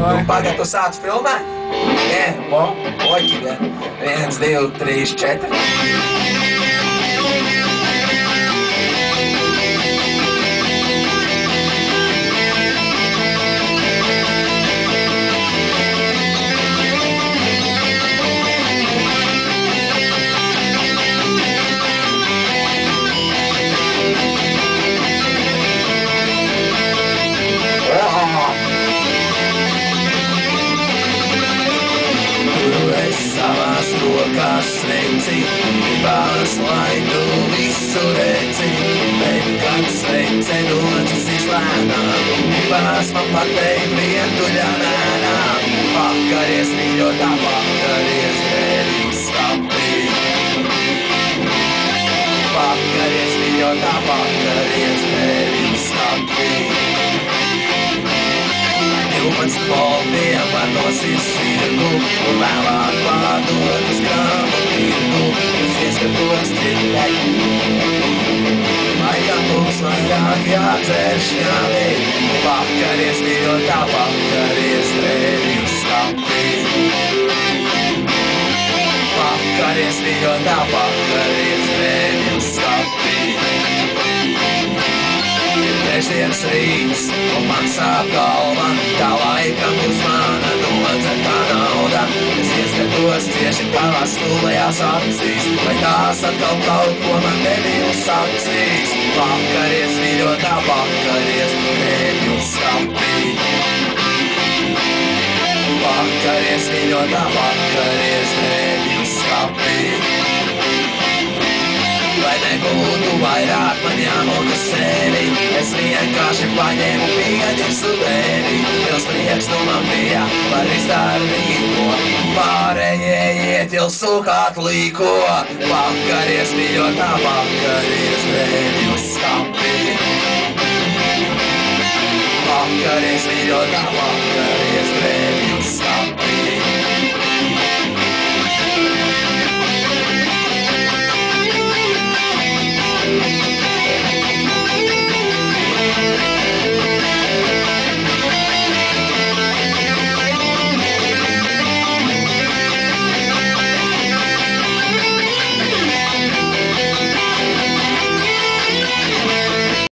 Nu, pagad, tu sāc filmēt? Nē, oķi, ja. 1, 2, 3, 4. Savās rokās sveici, gribās, lai tu visu redzi, bet kad sveice dodas izlēnām, gribās man pateikt vientu ļanēnām. Pakaries, mīļotā, pakaries, dēļ skapī. Pakaries, mīļotā, pakaries, dēļ skapī. 12 voltiem var nosist sirgu un vēlāk pārdot uz krāmu tirgu. Es ieskatos dziļāk, laikam mums vairāk jādzer šņāvī. Pakaries, mīļotā, pakaries, drēbju skapī. Pakaries, mīļotā, pakaries, drēbju skapī. Trešdienas rīts, un man sāp galva, tā laikam uz mana nodzetā nauda. Es ieskatos cieši tavās stulajās acīs, vai tās atkal kaut ko man debilu sacīs. Pakaries, mīļotā, pakaries, dēļu skapī. Pakaries, mīļotā, pakaries, dēļu skapī. Lai nebūtu vairāk man jāmoka sevi, es vienkārši paņēmu pieņemsu tevi. Pils prieks nu man bija par izdarīt ko, pārējie iet jau sukāt līko. Pakaries, mīļotā, pakaries, dēļu skapī. Pakaries, mīļotā, pakaries.